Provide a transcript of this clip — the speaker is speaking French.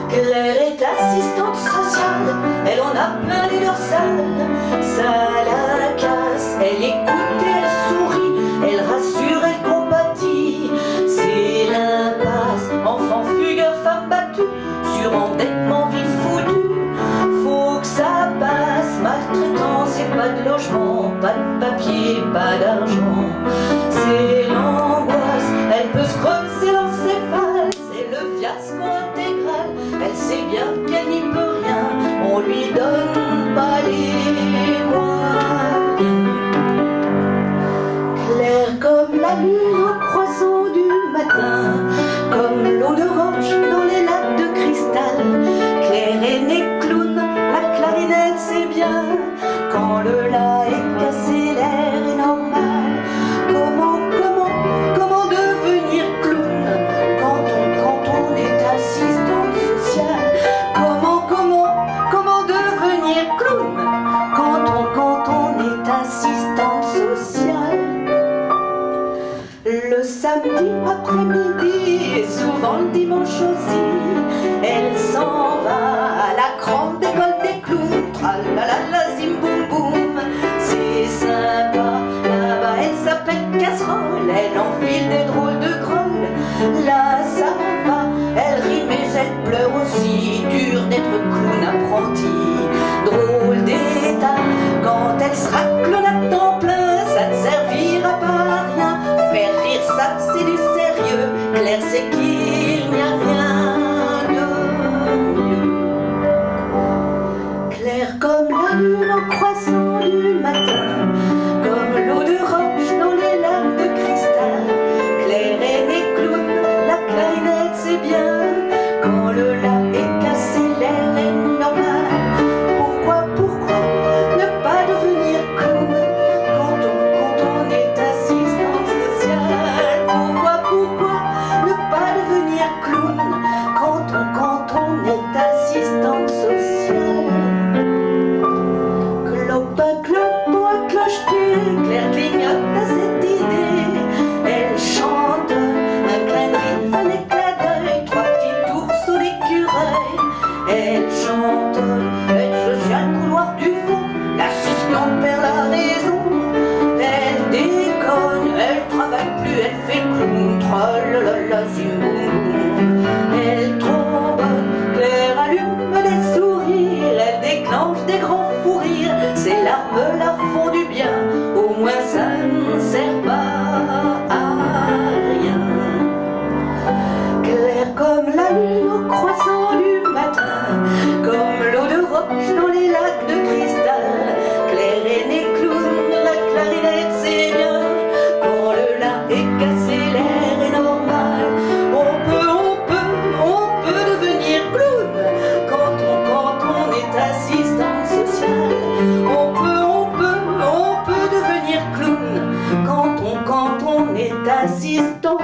Claire est assistante sociale, elle en a plein les dorsales, ça la casse, elle écoute, elle sourit, elle rassure, elle compatit. C'est l'impasse, enfant fugueur, femme battue, sur endettement, vie foutue. Faut que ça passe, maltraitance et pas de logement, pas de papier, pas d'argent. C'est l'angoisse, elle peut se creuser l'encéphale, c'est le fiasco intégral. Elle sait bien qu'elle n'y peut rien, on lui donne pas les moyens. Claire comme la lune au croissant du matin, comme l'eau de roche dans les lacs de cristal. Claire est née clown, la clarinette c'est bien, quand le la est cassé l'air est normal. Comment devenir clown quand on est assistante sociale? Comment devenir clown quand on est assistante sociale? Le samedi après-midi et souvent le dimanche aussi, elle s'en va à la grande école des clowns. Tralalala zim boum boum, c'est sympa. Là-bas elle s'appelle Casserole, elle enfile des drôles de grolles. Là ça va, elle rit mais elle pleure aussi. Dur d'être clown apprenti, drôle d'état. Quand elle sera clown à temps plein, ça ne servira pas à rien. Faire rire ça c'est du sérieux, Claire c'est qu'il n'y a rien de mieux. Claire comme la lune au croissant du matin, comme l'eau de roche dans les lacs de cristal. Claire est née clown, la clarinette c'est bien, quand le la est cassé l'air est normal. Pourquoi ne pas devenir clown quand on est assistante sociale? Pourquoi ne pas devenir clown quand on est assistante sociale? Clopo à cloche-pied, Claire clignote à cette idée. Elle chante un clin d'œil, un éclat d'œil, trois petits tours sous l'écureuil. Elle chante, aide sociale, couloir du fond, l'assistante perd la raison. Elle déconne, elle travaille plus, elle fait clown, tralalala zim boum boum. Elle trompe, Claire allume des sourires, elle déclenche des grands fous rires. Ses larmes la font du bien, au moins ça ne sert pas à rien. Claire comme la lune au croissant du matin, comme l'eau de roche dans les lacs de cristal. Claire est née clown, la clarinette c'est bien, quand le la est cassé l'air est normal. On peut devenir clown quand on est assistante sociale. On peut devenir clown quand on est assistant